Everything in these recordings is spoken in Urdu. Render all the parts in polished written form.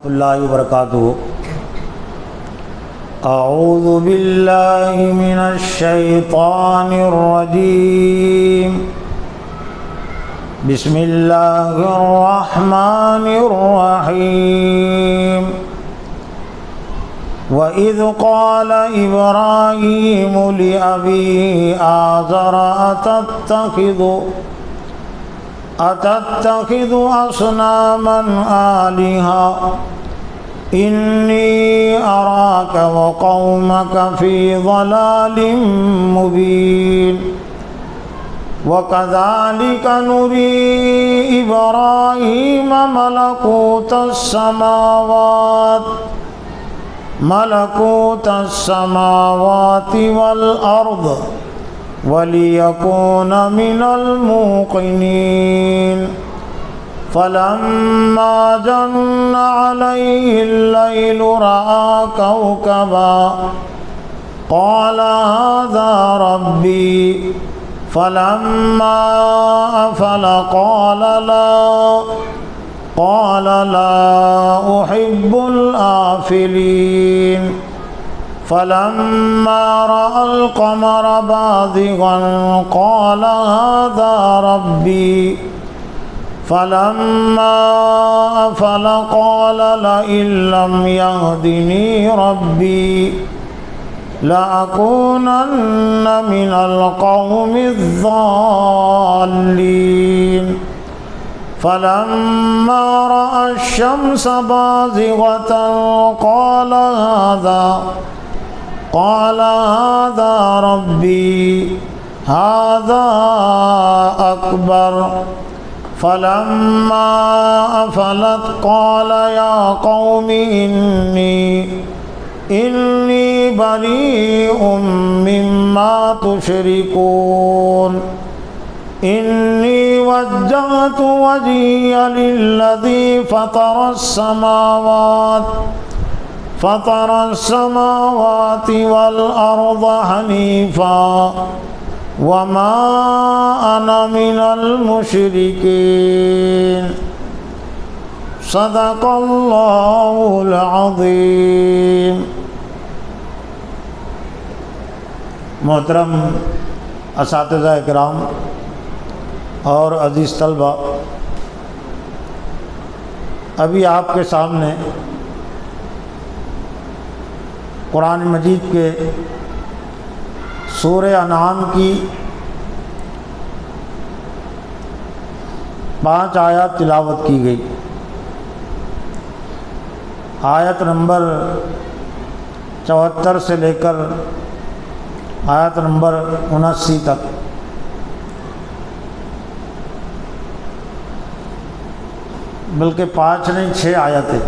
اللہ وبرکاتہ۔ اعوذ باللہ من الشیطان الرجیم، بسم اللہ الرحمن الرحیم۔ وَإِذْ قَالَ إِبْرَاهِيمُ لِأَبِيهِ آزَرَ أَتَتَّخِذُ أَصْنَامًا آلِهَةً إِنِّي أَرَاكَ وَقَوْمَكَ فِي ضَلَالٍ مُبِينٍ وَكَذَلِكَ نُرِي إِبْرَاهِيمَ ملكوت السماوات والأرض وليكون من الموقنين فلما جن عليه الليل رأى كوكبا قال هذا ربي فلما أفل قال لا أحب الآفلين فلما رأى القمر بازغا قال هذا ربي فلما أفل قال لئن لم يهدني ربي لأكونن من القوم الضالين فلما رأى الشمس بازغة قال هذا ربي هذا أكبر فلما أفلت قال يا قوم إني بريء مما تشركون إني وجهت وجهي للذي فطر السماوات والأرض حنيفا وما أنا من المشركين صدق اللہ العظیم۔ محترم اساتذہ اکرام اور عزیز طلبہ، ابھی آپ کے سامنے قرآن مجید کے سورہ انعام کی 5 آیات تلاوت کی گئی۔ آیت نمبر 74 سے لے کر آیت نمبر 79 تک۔ بلکہ 5 نہیں 6 آیتیں۔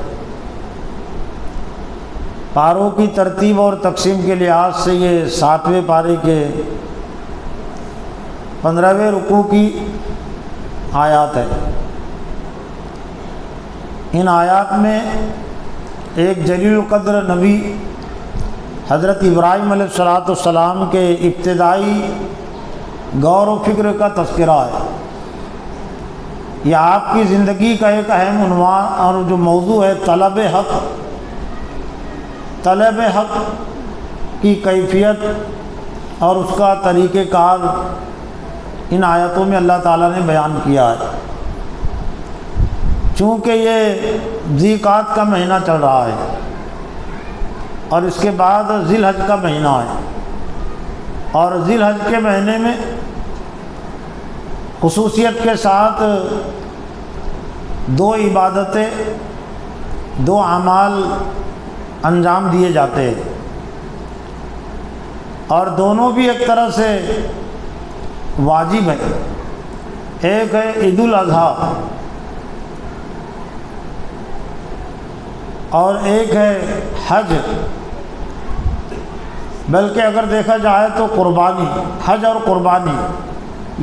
پاروں کی ترتیب اور تقسیم کے لحاظ سے یہ 7ویں پارے کے 15ویں رکوع کی آیات ہے۔ ان آیات میں ایک جلیل القدر نبی حضرت ابراہیم علیہ السلام کے ابتدائی غور و فکر کا تذکرہ ہے۔ یہ آپ کی زندگی کا ایک اہم عنوان اور جو موضوع ہے طلب حق کی کیفیت اور اس کا طریقہ کار ان آیتوں میں اللہ تعالیٰ نے بیان کیا ہے۔ چونکہ یہ ذی القعدہ کا مہینہ چل رہا ہے اور اس کے بعد ذی الحج کا مہینہ ہے، اور ذی الحج کے مہینے میں خصوصیت کے ساتھ 2 عبادتیں 2 اعمال انجام دیے جاتے ہیں، اور دونوں بھی ایک طرح سے واجب ہے۔ ایک ہے عید الاضحیٰ اور ایک ہے حج۔ بلکہ اگر دیکھا جائے تو قربانی، حج اور قربانی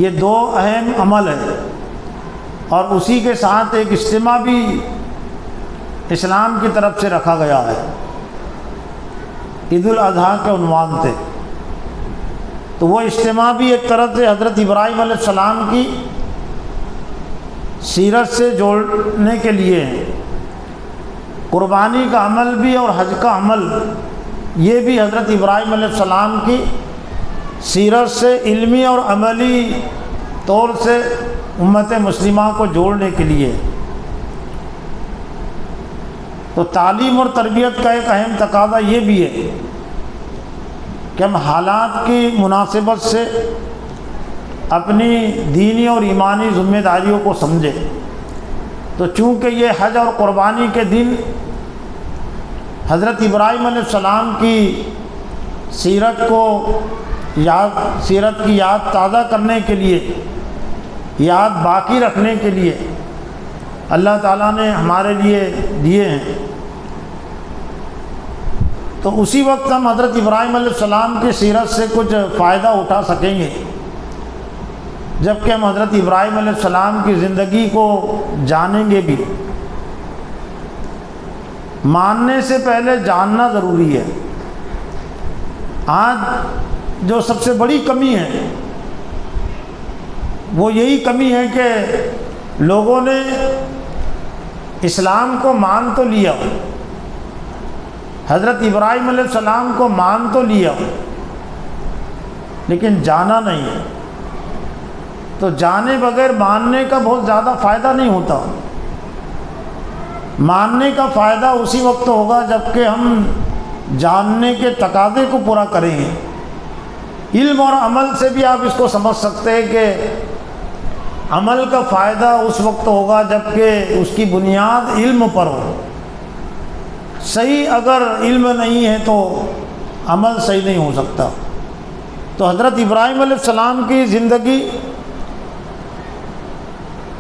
یہ 2 اہم عمل ہیں، اور اسی کے ساتھ ایک اجتماع بھی اسلام کی طرف سے رکھا گیا ہے عید الاضحیٰ کے عنوان سے۔ تو وہ اجتماع بھی ایک طرح سے حضرت ابراہیم علیہ السلام کی سیرت سے جوڑنے کے لیے ہیں، قربانی کا عمل بھی اور حج کا عمل یہ بھی حضرت ابراہیم علیہ السلام کی سیرت سے علمی اور عملی طور سے امت مسلمہ کو جوڑنے کے لیے۔ تو تعلیم اور تربیت کا ایک اہم تقاضا یہ بھی ہے کہ ہم حالات کی مناسبت سے اپنی دینی اور ایمانی ذمہ داریوں کو سمجھیں۔ تو چونکہ یہ حج اور قربانی کے دن حضرت ابراہیم علیہ السلام کی سیرت کی یاد تازہ کرنے کے لیے، یاد باقی رکھنے کے لیے اللہ تعالیٰ نے ہمارے لیے دیے ہیں، تو اسی وقت ہم حضرت ابراہیم علیہ السلام کی سیرت سے کچھ فائدہ اٹھا سکیں گے، جبکہ ہم حضرت ابراہیم علیہ السلام کی زندگی کو جانیں گے بھی۔ ماننے سے پہلے جاننا ضروری ہے۔ آج جو سب سے بڑی کمی ہے وہ یہی کمی ہے کہ لوگوں نے اسلام کو مان تو لیا، حضرت ابراہیم علیہ السلام کو مان تو لیا، لیکن جانا نہیں ہے۔ تو جانے بغیر ماننے کا بہت زیادہ فائدہ نہیں ہوتا۔ ماننے کا فائدہ اسی وقت ہوگا جب کہ ہم جاننے کے تقاضے کو پورا کریں گے۔ علم اور عمل سے بھی آپ اس کو سمجھ سکتے ہیں کہ عمل کا فائدہ اس وقت ہوگا جب کہ اس کی بنیاد علم پر ہو۔ صحیح اگر علم نہیں ہے تو عمل صحیح نہیں ہو سکتا۔ تو حضرت ابراہیم علیہ السلام کی زندگی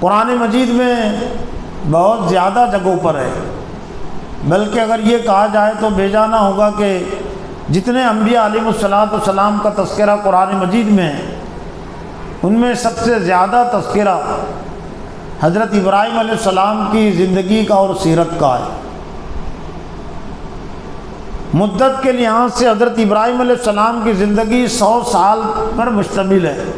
قرآن مجید میں بہت زیادہ جگہوں پر ہے، بلکہ اگر یہ کہا جائے تو بے جا نہ ہوگا کہ جتنے انبیاء علیہ السلام کا تذکرہ قرآن مجید میں ہے، ان میں سب سے زیادہ تذکرہ حضرت ابراہیم علیہ السلام کی زندگی کا اور سیرت کا ہے۔ مدت کے لحاظ سے حضرت ابراہیم علیہ السلام کی زندگی 100 سال پر مشتمل ہے۔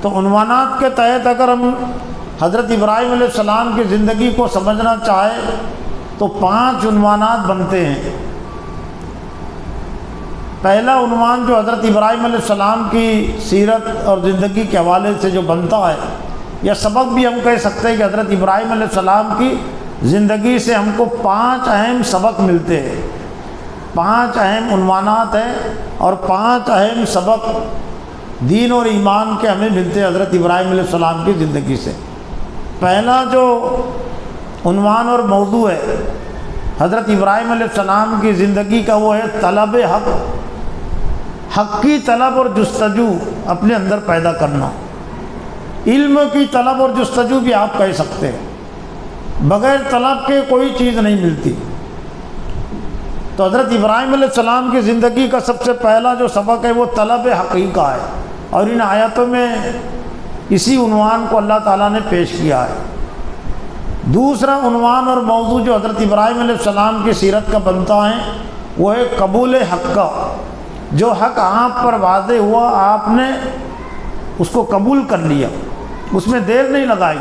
تو عنوانات کے تحت اگر ہم حضرت ابراہیم علیہ السلام کی زندگی کو سمجھنا چاہیں تو 5 عنوانات بنتے ہیں۔ پہلا عنوان جو حضرت ابراہیم علیہ السلام کی سیرت اور زندگی کے حوالے سے جو بنتا ہے، یا سبق بھی ہم کہہ سکتے ہیں کہ حضرت ابراہیم علیہ السلام کی زندگی سے ہم کو 5 اہم سبق ملتے ہیں۔ 5 اہم عنوانات ہیں اور 5 اہم سبق دین اور ایمان کے ہمیں ملتے ہیں حضرت ابراہیم علیہ السلام کی زندگی سے۔ پہلا جو عنوان اور موضوع ہے حضرت ابراہیم علیہ السلام کی زندگی کا، وہ ہے طلب حق۔ حق کی طلب اور جستجو اپنے اندر پیدا کرنا۔ علم کی طلب اور جستجو بھی آپ کہہ سکتے ہیں، بغیر طلب کے کوئی چیز نہیں ملتی۔ تو حضرت ابراہیم علیہ السلام کی زندگی کا سب سے پہلا جو سبق ہے وہ طلب حقیقہ ہے، اور ان آیاتوں میں اسی عنوان کو اللہ تعالیٰ نے پیش کیا ہے۔ دوسرا عنوان اور موضوع جو حضرت ابراہیم علیہ السلام کی سیرت کا بنتا ہے وہ ہے قبول حق کا۔ جو حق آپ پر واضح ہوا آپ نے اس کو قبول کر لیا، اس میں دیر نہیں لگائی۔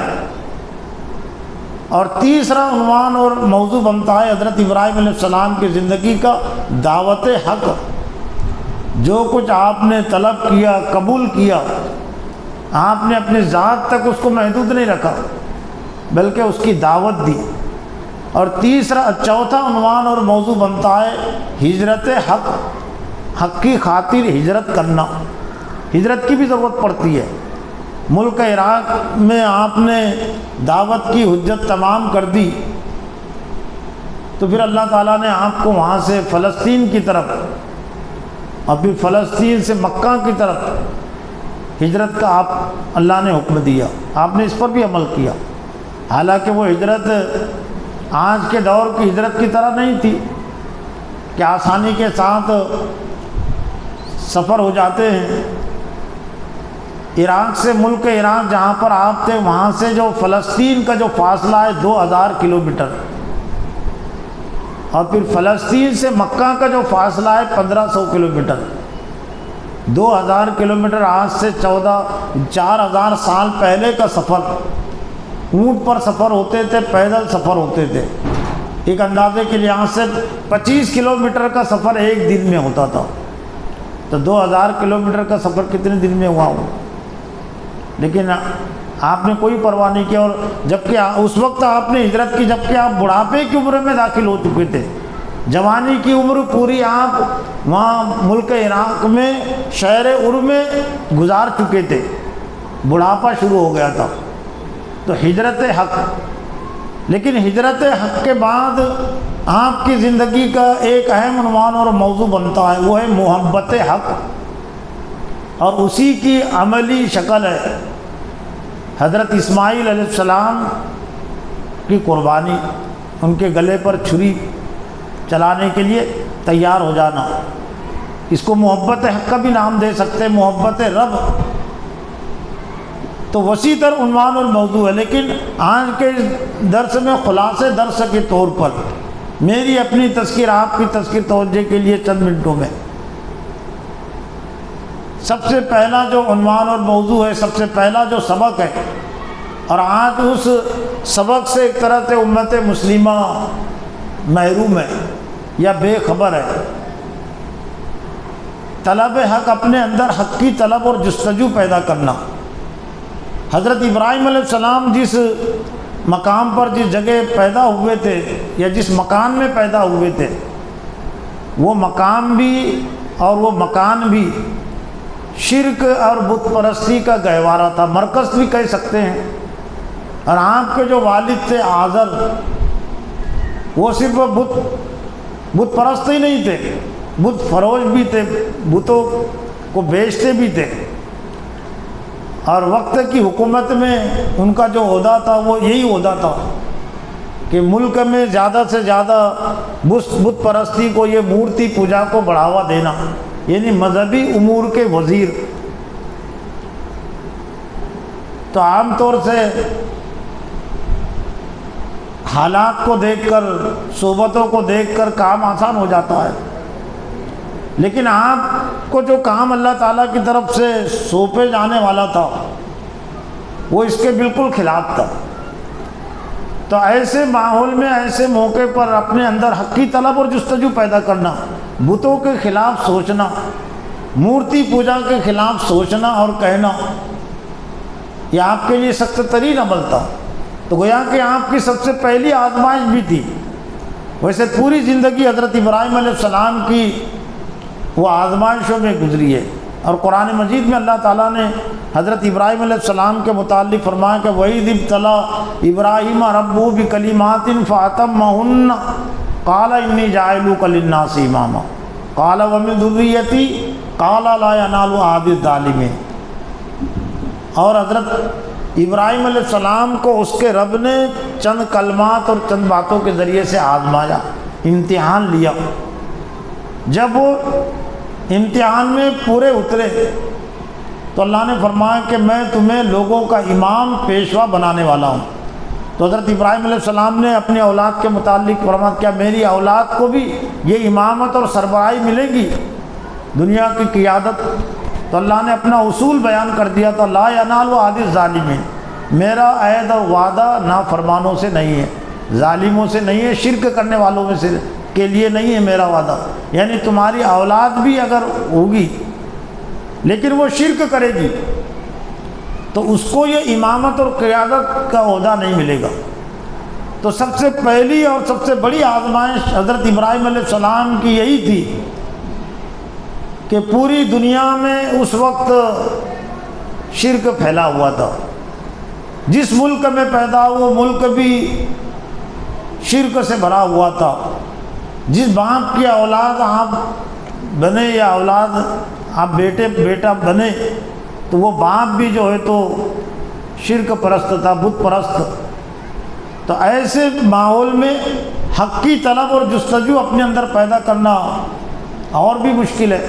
اور تیسرا عنوان اور موضوع بنتا ہے حضرت ابراہیم علیہ السلام کی زندگی کا دعوت حق۔ جو کچھ آپ نے طلب کیا، قبول کیا، آپ نے اپنی ذات تک اس کو محدود نہیں رکھا بلکہ اس کی دعوت دی۔ اور چوتھا عنوان اور موضوع بنتا ہے ہجرت حق۔ حق کی خاطر ہجرت کرنا، ہجرت کی بھی ضرورت پڑتی ہے۔ ملک عراق میں آپ نے دعوت کی حجت تمام کر دی تو پھر اللہ تعالیٰ نے آپ کو وہاں سے فلسطین کی طرف اور پھر فلسطین سے مکہ کی طرف ہجرت کا اللہ نے حکم دیا۔ آپ نے اس پر بھی عمل کیا، حالانکہ وہ ہجرت آج کے دور کی ہجرت کی طرح نہیں تھی کہ آسانی کے ساتھ سفر ہو جاتے ہیں۔ عراق سے ملک عراق جہاں پر آپ تھے وہاں سے جو فلسطین کا جو فاصلہ ہے 2000 کلومیٹر، اور پھر فلسطین سے مکہ کا جو فاصلہ ہے 1500 کلومیٹر۔ 2000 کلومیٹر آج سے 4000 سال پہلے کا سفر اونٹ پر سفر ہوتے تھے، پیدل سفر ہوتے تھے۔ ایک اندازے کے لیے یہاں سے 25 کلومیٹر کا سفر ایک دن میں ہوتا تھا، تو 2000 کلومیٹر کا سفر کتنے دن میں ہوا ہو؟ لیکن آپ نے کوئی پرواہ نہیں کیا، اور جبکہ اس وقت آپ نے ہجرت کی جبکہ آپ بڑھاپے کی عمر میں داخل ہو چکے تھے، جوانی کی عمر پوری آپ وہاں ملک عراق میں شہر ار میں گزار چکے تھے، بڑھاپا شروع ہو گیا تھا۔ تو ہجرت حق، لیکن ہجرت حق کے بعد آپ کی زندگی کا ایک اہم عنوان اور موضوع بنتا ہے، وہ ہے محبت حق، اور اسی کی عملی شکل ہے حضرت اسماعیل علیہ السلام کی قربانی، ان کے گلے پر چھری چلانے کے لیے تیار ہو جانا۔ اس کو محبت حق کا بھی نام دے سکتے ہیں، محبت رب، تو وسیع تر عنوان اور موضوع ہے۔ لیکن آج کے درس میں خلاصے درس کے طور پر میری اپنی تذکیر آپ کی تذکیر توجہ کے لیے چند منٹوں میں، سب سے پہلا جو عنوان اور موضوع ہے، سب سے پہلا جو سبق ہے، اور آج اس سبق سے ایک طرح سے امت مسلمہ محروم ہے یا بے خبر ہے، طلب حق، اپنے اندر حق کی طلب اور جستجو پیدا کرنا۔ حضرت ابراہیم علیہ السلام جس مقام پر، جس جگہ پیدا ہوئے تھے یا جس مکان میں پیدا ہوئے تھے، وہ مقام بھی اور وہ مکان بھی شرک اور بت پرستی کا گہوارہ تھا، مرکز بھی کہہ سکتے ہیں۔ اور آپ کے جو والد تھے آزر، وہ صرف بت پرست ہی نہیں تھے، بت فروش بھی تھے، بتوں کو بیچتے بھی تھے، اور وقت کی حکومت میں ان کا جو عہدہ تھا وہ یہی عہدہ تھا کہ ملک میں زیادہ سے زیادہ بت پرستی کو، یہ مورتی پوجا کو بڑھاوا دینا، یعنی مذہبی امور کے وزیر۔ تو عام طور سے حالات کو دیکھ کر، صحبتوں کو دیکھ کر کام آسان ہو جاتا ہے، لیکن آپ کو جو کام اللہ تعالیٰ کی طرف سے سونپے جانے والا تھا وہ اس کے بالکل خلاف تھا۔ تو ایسے ماحول میں، ایسے موقع پر اپنے اندر حق کی طلب اور جستجو پیدا کرنا، بتوں کے خلاف سوچنا، مورتی پوجا کے خلاف سوچنا اور کہنا، یہ آپ کے لیے سخت ترین عمل تھا۔ تو گویا کہ آپ کی سب سے پہلی آزمائش بھی تھی۔ ویسے پوری زندگی حضرت ابراہیم علیہ السلام کی وہ آزمائشوں میں گزری ہے، اور قرآن مجید میں اللہ تعالیٰ نے حضرت ابراہیم علیہ السلام کے متعلق فرمایا کہ وَإِذِ ابْتَلَىٰ إِبْرَاهِيمَ رَبُّهُ بِكَلِمَاتٍ فَأَتَمَّهُنَّ قَالَ إِنِّي جَاعِلُكَ لِلنَّاسِ إِمَامًا قَالَ وَمِن ذُرِّيَّتِي قَالَ لَا يَنَالُ عَهْدِ الظَّالِمِينَ۔ اور حضرت ابراہیم علیہ السلام کو اس کے رب نے چند کلمات اور چند باتوں کے ذریعے سے آزمایا، امتحان لیا۔ جب وہ امتحان میں پورے اترے تو اللہ نے فرمایا کہ میں تمہیں لوگوں کا امام، پیشوا بنانے والا ہوں۔ تو حضرت ابراہیم علیہ السلام نے اپنی اولاد کے متعلق فرمایا کیا میری اولاد کو بھی یہ امامت اور سربراہی ملے گی، دنیا کی قیادت؟ تو اللہ نے اپنا اصول بیان کر دیا تھا، لا ینال عہد الظالمین، میرا عہد اور وعدہ نافرمانوں سے نہیں ہے، ظالموں سے نہیں ہے، شرک کرنے والوں میں سے کے لیے نہیں ہے میرا وعدہ۔ یعنی تمہاری اولاد بھی اگر ہوگی لیکن وہ شرک کرے گی تو اس کو یہ امامت اور قیادت کا عہدہ نہیں ملے گا۔ تو سب سے پہلی اور سب سے بڑی آزمائش حضرت ابراہیم علیہ السلام کی یہی تھی کہ پوری دنیا میں اس وقت شرک پھیلا ہوا تھا، جس ملک میں پیدا ہوا ملک بھی شرک سے بھرا ہوا تھا، جس باپ کی اولاد آپ بنے یا اولاد آپ بیٹا بنے تو وہ باپ بھی جو ہے تو شرک پرست تھا، بت پرست۔ تو ایسے ماحول میں حق کی طلب اور جستجو اپنے اندر پیدا کرنا اور بھی مشکل ہے،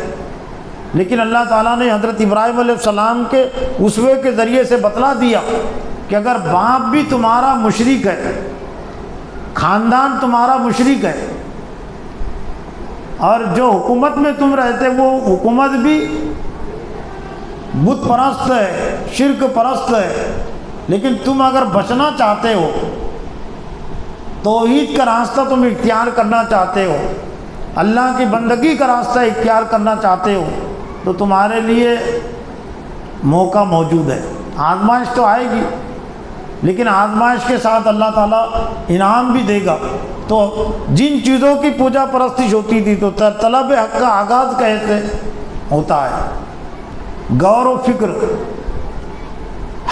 لیکن اللہ تعالیٰ نے حضرت ابراہیم علیہ السلام کے اسوے کے ذریعے سے بتلا دیا کہ اگر باپ بھی تمہارا مشرک ہے، خاندان تمہارا مشرک ہے، اور جو حکومت میں تم رہتے وہ حکومت بھی بت پرست ہے، شرک پرست ہے، لیکن تم اگر بچنا چاہتے ہو، توحید کا راستہ تم اختیار کرنا چاہتے ہو، اللہ کی بندگی کا راستہ اختیار کرنا چاہتے ہو، تو تمہارے لیے موقع موجود ہے۔ آزمائش تو آئے گی، لیکن آزمائش کے ساتھ اللہ تعالیٰ انعام بھی دے گا۔ تو جن چیزوں کی پوجا پرستش ہوتی تھی، تو طلب حق کا آغاز کیسے ہوتا ہے؟ غور و فکر،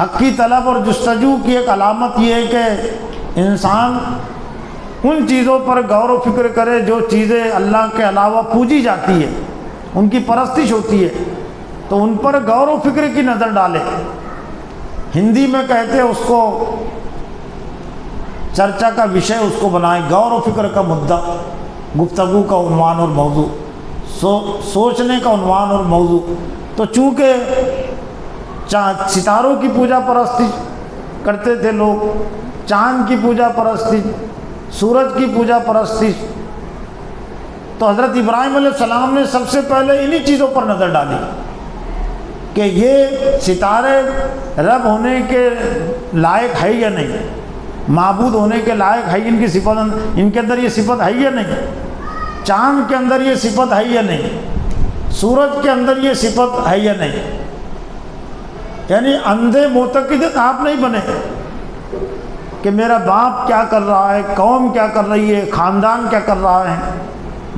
حق کی طلب اور جستجو کی ایک علامت یہ ہے کہ انسان ان چیزوں پر غور و فکر کرے جو چیزیں اللہ کے علاوہ پوجی جاتی ہے، ان کی پرستش ہوتی ہے، تو ان پر غور و فکر کی نظر ڈالے۔ ہندی میں کہتے ہیں اس کو چرچا کا وشے اس کو بنائیں، غور و فکر کا مدعا، گفتگو کا عنوان اور موضوع، سوچنے کا عنوان اور موضوع۔ تو چونکہ ستاروں کی پوجا پرستی کرتے تھے لوگ، چاند کی پوجا پرستی، سورج کی پوجا پرستی، تو حضرت ابراہیم علیہ السلام نے سب سے پہلے انہی چیزوں پر نظر ڈالی کہ یہ ستارے رب ہونے کے لائق ہے یا نہیں، معبود ہونے کے لائق ہے، ان کی صفت، ان کے اندر یہ صفت ہے یا نہیں، چاند کے اندر یہ صفت ہے یا نہیں، سورج کے اندر یہ صفت ہے یا نہیں۔ یعنی اندھے معتقد آپ نہیں بنے کہ میرا باپ کیا کر رہا ہے، قوم کیا کر رہی ہے، خاندان کیا کر رہا ہے۔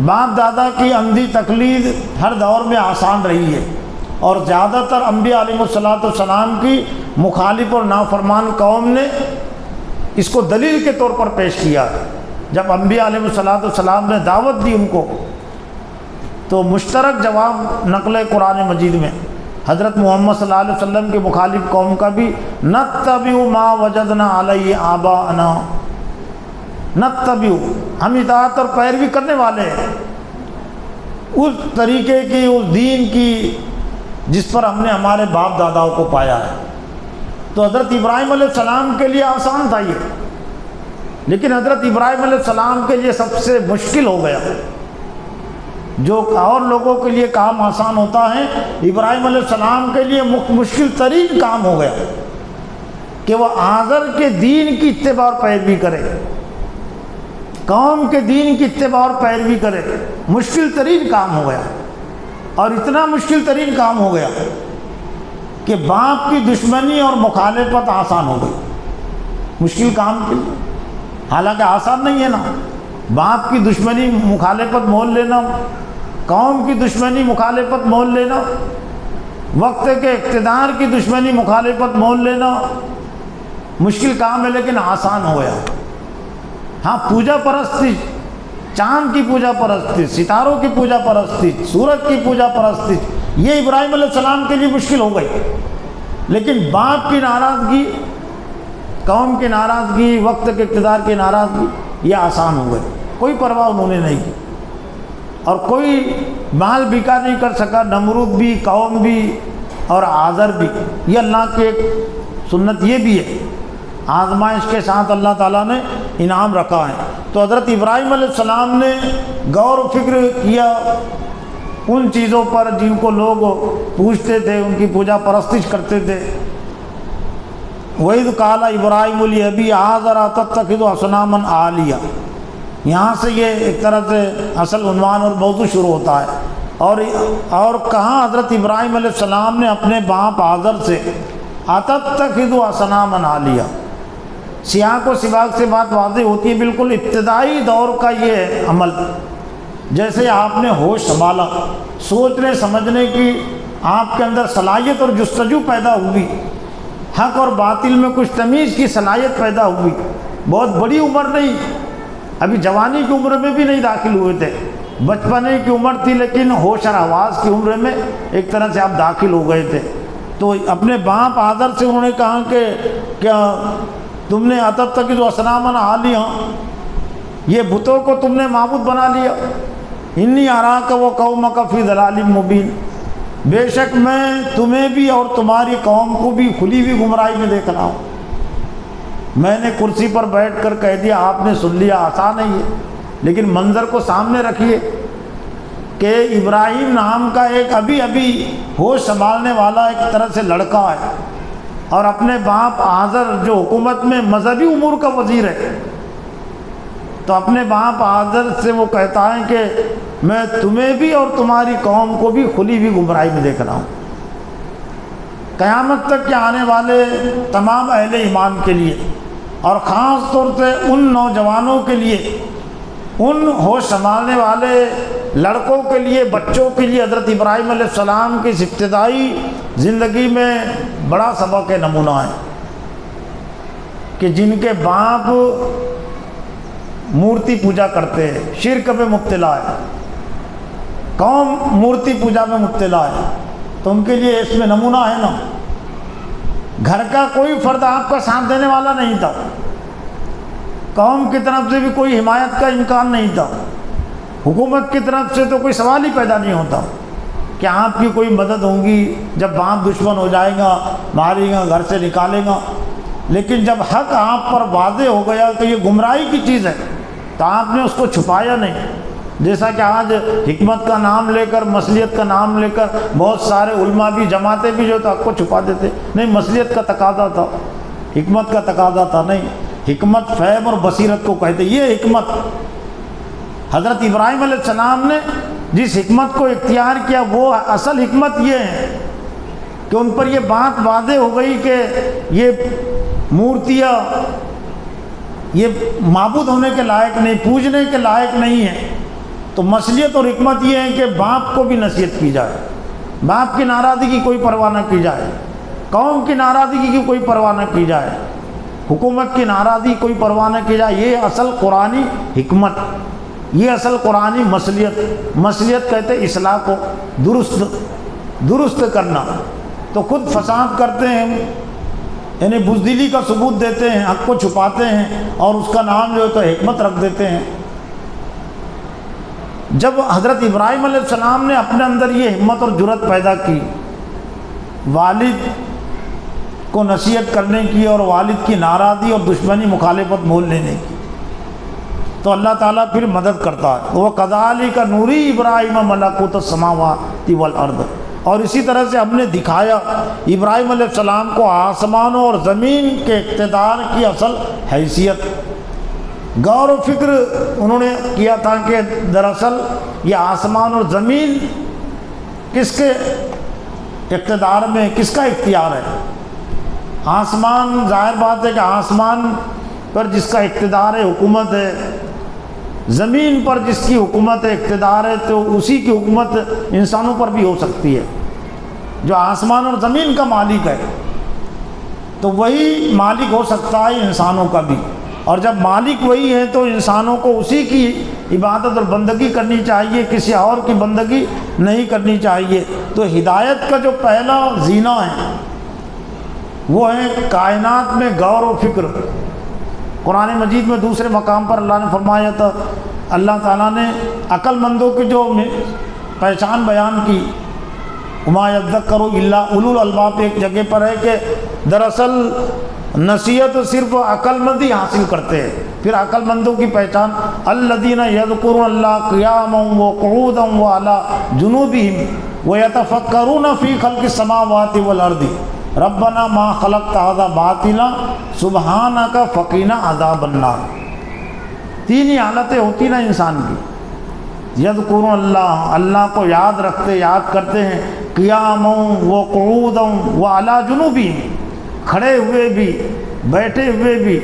باپ دادا کی اندھی تقلید ہر دور میں آسان رہی ہے، اور زیادہ تر انبیاء علیہ السلام کی مخالف اور نافرمان قوم نے اس کو دلیل کے طور پر پیش کیا۔ جب انبیاء علیہ السلام نے دعوت دی ان کو، تو مشترک جواب نقل قرآن مجید میں حضرت محمد صلی اللہ علیہ وسلم کے مخالف قوم کا بھی، نتبع ما وجدنا علیہ آباءنا، نتبع، ہم اطاعت اور پیروی کرنے والے ہیں اس طریقے کی، اس دین کی جس پر ہم نے ہمارے باپ داداؤں کو پایا ہے۔ تو حضرت ابراہیم علیہ السلام کے لیے آسان تھا یہ، لیکن حضرت ابراہیم علیہ السلام کے لیے سب سے مشکل ہو گیا۔ جو اور لوگوں کے لیے کام آسان ہوتا ہے، ابراہیم علیہ السلام کے لیے مشکل ترین کام ہو گیا کہ وہ آذر کے دین کی اتباع اور پیروی کرے، قوم کے دین کی اتباع اور پیروی کرے۔ مشکل ترین کام ہو گیا، اور اتنا مشکل ترین کام ہو گیا کہ باپ کی دشمنی اور مخالفت آسان ہو گئی مشکل کام کے لیے۔ حالانکہ آسان نہیں ہے نا، باپ کی دشمنی مخالفت مول لینا، قوم کی دشمنی مخالفت مول لینا، وقت کے اقتدار کی دشمنی مخالفت مول لینا مشکل کام ہے، لیکن آسان ہو گیا۔ ہاں، پوجا پرستی، چاند کی پوجا پرستی، ستاروں کی پوجا پرستی، سورج کی پوجا پرستی، یہ ابراہیم علیہ السلام کے لیے مشکل ہو گئی، لیکن باپ کی ناراضگی، قوم کی ناراضگی، وقت کے اقتدار کی ناراضگی، یہ آسان ہو گئی۔ کوئی پرواہ انہوں نے نہیں کی، اور کوئی مال بکا نہیں کر سکا، نمرود بھی، قوم بھی اور آذر بھی۔ یہ اللہ کی ایک سنت یہ بھی ہے، آزمائش کے ساتھ اللہ تعالیٰ نے انعام رکھا ہے۔ تو حضرت ابراہیم علیہ السلام نے غور و فکر کیا ان چیزوں پر جن کو لوگ پوجتے تھے، ان کی پوجا پرستش کرتے تھے۔ وَإِذْ قَالَ إِبْرَاهِيمُ لِأَبِيهِ آزَرَ أَتَتَّخِذُ أَصْنَامًا آلِهَةً، یہاں سے یہ ایک طرح سے اصل عنوان اور موضوع شروع ہوتا ہے۔ اور کہاں حضرت ابراہیم علیہ السلام نے اپنے باپ آزر سے أَتَتَّخِذُ أَصْنَامًا آلِهَةً، سیاق و سباق سے بات واضح ہوتی ہے، بالکل ابتدائی دور کا یہ عمل، جیسے آپ نے ہوش سنبھالا، سوچنے سمجھنے کی آپ کے اندر صلاحیت اور جستجو پیدا ہوئی، حق اور باطل میں کچھ تمیز کی صلاحیت پیدا ہوئی۔ بہت بڑی عمر نہیں، ابھی جوانی کی عمر میں بھی نہیں داخل ہوئے تھے، بچپنے کی عمر تھی، لیکن ہوش اور حواس کی عمر میں ایک طرح سے آپ داخل ہو گئے تھے۔ تو اپنے باپ آذر سے انہوں نے کہا کہ کیا تم نے أَتَتَّخِذُ أَصْنَامًا آلِهَةً، یہ بتوں کو تم نے معبود بنا لیا۔ إِنِّي أَرَاكَ وَقَوْمَكَ فِي ضَلَالٍ مُبِينٍ، بے شک میں تمہیں بھی اور تمہاری قوم کو بھی کھلی ہوئی گمراہی میں دیکھ رہا ہوں۔ میں نے کرسی پر بیٹھ کر کہہ دیا، آپ نے سن لیا، آسان ہے یہ، لیکن منظر کو سامنے رکھیے کہ ابراہیم نام کا ایک ابھی ہوش سنبھالنے والا ایک طرح سے لڑکا ہے، اور اپنے باپ آذر جو حکومت میں مذہبی امور کا وزیر ہے، تو اپنے باپ آذر سے وہ کہتا ہے کہ میں تمہیں بھی اور تمہاری قوم کو بھی کھلی ہوئی گمراہی میں دیکھ رہا ہوں۔ قیامت تک کے آنے والے تمام اہل ایمان کے لیے اور خاص طور سے ان نوجوانوں کے لیے، ان ہوش سنبھالنے والے لڑکوں کے لیے، بچوں کے لیے حضرت ابراہیم علیہ السلام کی اس ابتدائی زندگی میں بڑا سبق نمونہ ہے کہ جن کے باپ مورتی پوجا کرتے ہیں، شرک میں مبتلا ہے، قوم مورتی پوجا میں مبتلا ہے، تو ان کے لیے اس میں نمونہ ہے نا۔ گھر کا کوئی فرد آپ کا ساتھ دینے والا نہیں تھا، قوم کی طرف سے بھی کوئی حمایت کا امکان نہیں تھا، حکومت کی طرف سے تو کوئی سوال ہی پیدا نہیں ہوتا کہ آپ کی کوئی مدد ہوگی جب باپ دشمن ہو جائے گا، مارے گا، گھر سے نکالے گا۔ لیکن جب حق آپ پر واضح ہو گیا کہ یہ گمراہی کی چیز ہے تو آپ نے اس کو چھپایا نہیں، جیسا کہ آج حکمت کا نام لے کر، مصلیحت کا نام لے کر بہت سارے علماء بھی، جماعتیں بھی جو تو حق کو چھپا دیتے۔ نہیں، مصلیحت کا تقاضا تھا، حکمت کا تقاضا تھا۔ نہیں، حکمت فہم اور بصیرت کو کہتے، یہ حکمت حضرت ابراہیم علیہ السلام نے جس حکمت کو اختیار کیا وہ اصل حکمت یہ ہے کہ ان پر یہ بات واضح ہو گئی کہ یہ مورتیاں یہ معبود ہونے کے لائق نہیں، پوجنے کے لائق نہیں ہے۔ تو مصلیحت اور حکمت یہ ہے کہ باپ کو بھی نصیحت کی جائے، باپ کی ناراضگی کی کوئی پرواہ نہ کی جائے، قوم کی ناراضگی کی کوئی پرواہ نہ کی جائے، حکومت کی ناراضگی کوئی پرواہ نہ کی جائے۔ یہ اصل قرآنی حکمت، یہ اصل قرآنی مصلیحت۔ مصلیحت کہتے اصلاح کو، درست کرنا۔ تو خود فساد کرتے ہیں، یعنی بزدلی کا ثبوت دیتے ہیں، حق کو چھپاتے ہیں اور اس کا نام جو ہے تو حکمت رکھ دیتے ہیں۔ جب حضرت ابراہیم علیہ السلام نے اپنے اندر یہ ہمت اور جرأت پیدا کی، والد کو نصیحت کرنے کی اور والد کی ناراضی اور دشمنی مخالفت مول لینے کی، تو اللہ تعالیٰ پھر مدد کرتا ہے۔ وَكَذَلِكَ نُرِي إِبْرَاهِيمَ مَلَكُوتَ السَّمَاوَاتِ وَالْأَرْضِ، اور اسی طرح سے ہم نے دکھایا ابراہیم علیہ السلام کو آسمانوں اور زمین کے اقتدار کی اصل حیثیت۔ غور و فکر انہوں نے کیا تھا کہ دراصل یہ آسمان اور زمین کس کے اقتدار میں، کس کا اختیار ہے۔ آسمان، ظاہر بات ہے کہ آسمان پر جس کا اقتدار ہے، حکومت ہے، زمین پر جس کی حکومت ہے، اقتدار ہے، تو اسی کی حکومت انسانوں پر بھی ہو سکتی ہے۔ جو آسمان اور زمین کا مالک ہے تو وہی مالک ہو سکتا ہے انسانوں کا بھی، اور جب مالک وہی ہے تو انسانوں کو اسی کی عبادت اور بندگی کرنی چاہیے، کسی اور کی بندگی نہیں کرنی چاہیے۔ تو ہدایت کا جو پہلا زینہ ہے وہ ہے کائنات میں غور و فکر۔ قرآن مجید میں دوسرے مقام پر اللہ نے فرمایا تھا، اللہ تعالیٰ نے عقل مندوں کی جو پہچان بیان کی، وما یذکر الا اولو الالباب، ایک جگہ پر ہے کہ دراصل نصیحت صرف عقل مند ہی حاصل کرتے ہیں۔ پھر عقل مندوں کی پہچان، الذین یذکرون اللہ قیاما وقعودا وعلی جنوبہم ویتفکرون فی خلق السماوات والارض ربنا ما خلقت ھذا باطلا سبحانک فقنا عذاب النار۔ تین ہی حالتیں ہوتی نا انسان کی، یذکرون اللہ، اللہ کو یاد رکھتے، یاد کرتے ہیں، قیاما وقعودا وعلی جنوبہم، کھڑے ہوئے بھی، بیٹھے ہوئے بھی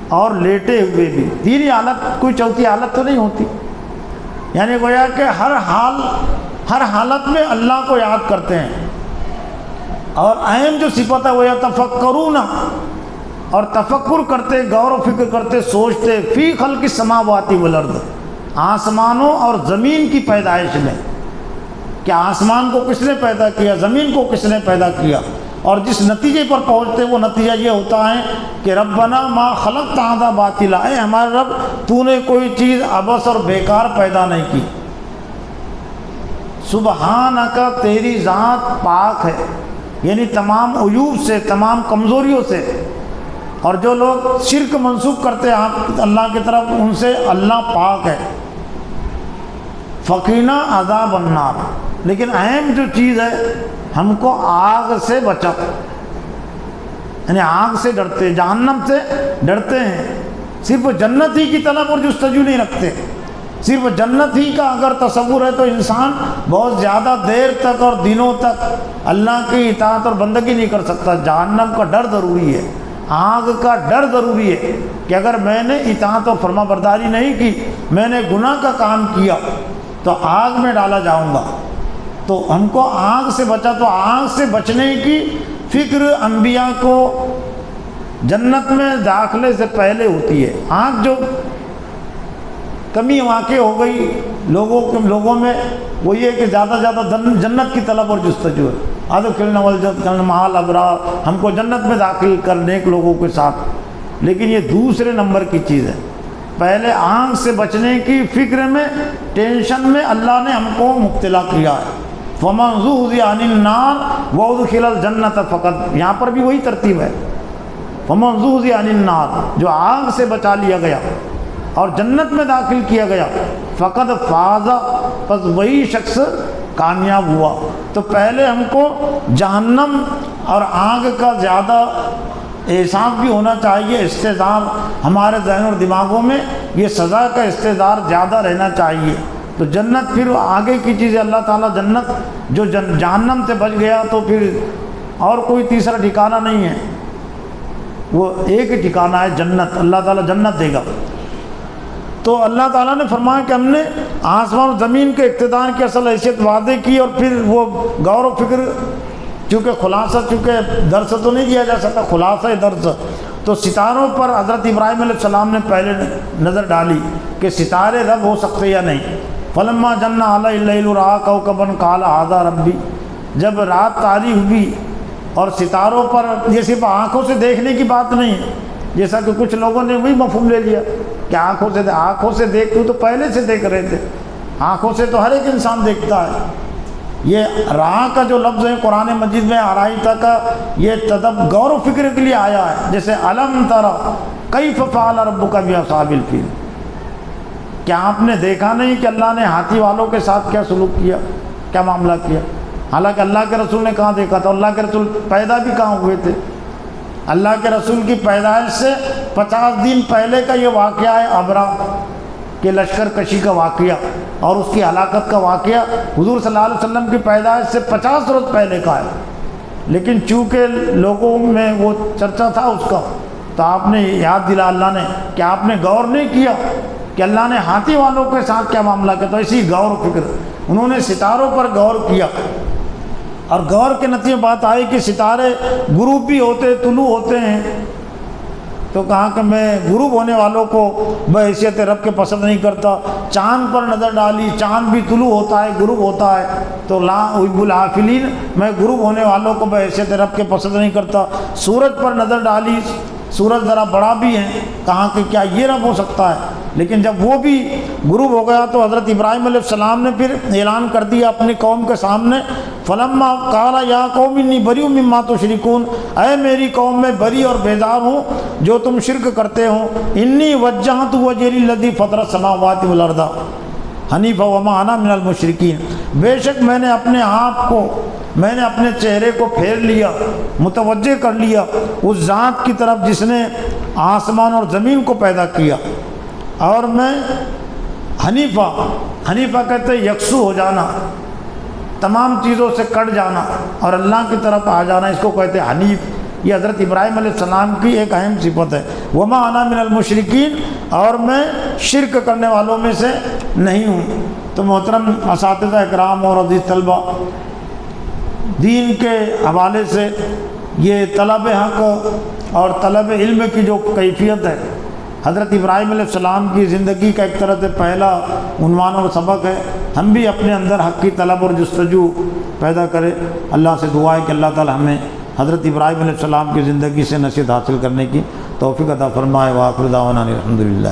اور لیٹے ہوئے بھی۔ تین ہی حالت، کوئی چوتھی حالت تو نہیں ہوتی۔ یعنی گویا کہ ہر حالت میں اللہ کو یاد کرتے ہیں۔ اور اہم جو صفت ہے وہ یتفکرون، اور تفکر کرتے، غور و فکر کرتے، سوچتے، فی خلق السماوات والارض، آسمانوں اور زمین کی پیدائش میں، کہ آسمان کو کس نے پیدا کیا، زمین کو کس نے پیدا کیا، اور جس نتیجے پر پہنچتے وہ نتیجہ یہ ہوتا ہے کہ ربنا ما خلقت ھذا باطلا، اے ہمارے رب تو نے کوئی چیز عبث اور بیکار پیدا نہیں کی، سبحانک، تیری ذات پاک ہے، یعنی تمام عیوب سے، تمام کمزوریوں سے۔ اور جو لوگ شرک منسوب کرتے ہیں آپ اللہ کی طرف، ان سے اللہ پاک ہے۔ فقینا عذاب النار، لیکن اہم جو چیز ہے، ہم کو آگ سے بچا۔ یعنی آگ سے ڈرتے، جہنم سے ڈرتے ہیں، صرف جنت ہی کی طلب اور جستجو نہیں رکھتے۔ صرف جنت ہی کا اگر تصور ہے تو انسان بہت زیادہ دیر تک اور دنوں تک اللہ کی اطاعت اور بندگی نہیں کر سکتا۔ جہنم کا ڈر ضروری ہے، آگ کا ڈر ضروری ہے کہ اگر میں نے اطاعت اور فرما برداری نہیں کی، میں نے گناہ کا کام کیا تو آگ میں ڈالا جاؤں گا۔ تو ہم کو آگ سے بچا، تو آگ سے بچنے کی فکر انبیاء کو جنت میں داخلے سے پہلے ہوتی ہے۔ آگ جو کمی واقع ہو گئی لوگوں میں وہ یہ کہ زیادہ زیادہ جنت کی طلب اور جستجو ہے۔ ادخلنا والجنة مع الابرار، ہم کو جنت میں داخل کرنے کے لوگوں کے ساتھ، لیکن یہ دوسرے نمبر کی چیز ہے۔ پہلے آگ سے بچنے کی فکر میں، ٹینشن میں اللہ نے ہم کو مبتلا کیا ہے۔ فَمَنْ زُحْزِحَ عَنِ النَّارِ وَأُدْخِلَ الْجَنَّةَ فَقَدْ، یہاں پر بھی وہی ترتیب ہے۔ فَمَنْ زُحْزِحَ عَنِ النَّارِ، جو آگ سے بچا لیا گیا اور جنت میں داخل کیا گیا، فقد فاز، پس وہی شخص کامیاب ہوا۔ تو پہلے ہم کو جہنم اور آگ کا زیادہ احساس بھی ہونا چاہیے، استحضار ہمارے ذہن اور دماغوں میں یہ سزا کا استحضار زیادہ رہنا چاہیے۔ تو جنت پھر آگے کی چیز ہے، اللہ تعالیٰ جنت جو جہنم سے بچ گیا تو پھر اور کوئی تیسرا ٹھکانہ نہیں ہے، وہ ایک ہی ٹھکانہ ہے جنت، اللہ تعالیٰ جنت دے گا۔ تو اللہ تعالیٰ نے فرمایا کہ ہم نے آسمان و زمین کے اقتدار کی اصل حیثیت واضح کی، اور پھر وہ غور و فکر، چونکہ خلاصہ، چونکہ درس تو نہیں دیا جا سکتا، خلاصہ درس، تو ستاروں پر حضرت ابراہیم علیہ السلام نے پہلے نظر ڈالی کہ ستارے رب ہو سکتے یا نہیں۔ فلما جن علیہ اللیل رأى کوكبا قال ھذا ربی، جب رات طاری ہوئی اور ستاروں پر، یہ صرف آنکھوں سے دیکھنے کی بات نہیں ہے، جیسا کہ کچھ لوگوں نے وہی مفہوم لے لیا کہ آنکھوں سے دیکھتے تو پہلے سے دیکھ رہے تھے، آنکھوں سے تو ہر ایک انسان دیکھتا ہے۔ یہ راہ کا جو لفظ ہے قرآن مجید میں آرائیتا کا، یہ غور و فکر کے لیے آیا ہے، جیسے الم تر کیف فعل ربک باصحاب الفیل، کیا آپ نے دیکھا نہیں کہ اللہ نے ہاتھی والوں کے ساتھ کیا سلوک کیا، کیا معاملہ کیا؟ حالانکہ اللہ کے رسول نے کہاں دیکھا تھا، اللہ کے رسول پیدا بھی کہاں ہوئے تھے؟ اللہ کے رسول کی پیدائش سے 50 دن پہلے کا یہ واقعہ ہے، ابرا کے لشکر کشی کا واقعہ اور اس کی ہلاکت کا واقعہ حضور صلی اللہ علیہ وسلم کی پیدائش سے 50 روز پہلے کا ہے، لیکن چونکہ لوگوں میں وہ چرچا تھا اس کا، تو آپ نے یاد دلا اللہ نے کہ آپ نے غور نہیں کیا کہ اللہ نے ہاتھی والوں کے ساتھ کیا معاملہ کیا؟ تو اسی غور و فکر انہوں نے ستاروں پر غور کیا، اور غور کے نتیجے بات آئی کہ ستارے غروب بھی ہوتے، طلوع ہوتے ہیں، تو کہا کہ میں غروب ہونے والوں کو بحیثیت رب کے پسند نہیں کرتا۔ چاند پر نظر ڈالی، چاند بھی طلوع ہوتا ہے، غروب ہوتا ہے، تو لا احب العافلین، میں غروب ہونے والوں کو بحیثیت رب کے پسند نہیں کرتا۔ سورج پر نظر ڈالی، سورج ذرا بڑا بھی ہے، کہا کہ کیا یہ رب ہو سکتا ہے؟ لیکن جب وہ بھی غروب ہو گیا تو حضرت ابراہیم علیہ السلام نے پھر اعلان کر دیا اپنی قوم کے سامنے، فلما قال یا قوم انی بریء مما تشرکون، اے میری قوم میں بری اور بیزار ہوں جو تم شرک کرتے ہو۔ انی وجہت وجہی للذی فطر السماوات والارض حنیفا وما انا من المشرکین، بے شک میں نے اپنے آپ کو، میں نے اپنے چہرے کو پھیر لیا، متوجہ کر لیا اس ذات کی طرف جس نے آسمان اور زمین کو پیدا کیا، اور میں حنیفہ کہتے ہیں یکسو ہو جانا، تمام چیزوں سے کٹ جانا اور اللہ کی طرف آ جانا، اس کو کہتے ہیں حنیف۔ یہ حضرت ابراہیم علیہ السلام کی ایک اہم صفت ہے، وما انا من المشرکین، اور میں شرک کرنے والوں میں سے نہیں ہوں۔ تو محترم اساتذہ اکرام اور عزیز طلبہ، دین کے حوالے سے یہ طلب حق اور طلب علم کی جو کیفیت ہے، حضرت ابراہیم علیہ السلام کی زندگی کا ایک طرح سے پہلا عنوان اور سبق ہے۔ ہم بھی اپنے اندر حق کی طلب اور جستجو پیدا کریں۔ اللہ سے دعا ہے کہ اللہ تعالی ہمیں حضرت ابراہیم علیہ السلام کی زندگی سے نصیحت حاصل کرنے کی توفیق عطا فرمائے۔ وآخر دعوانا الحمدللہ۔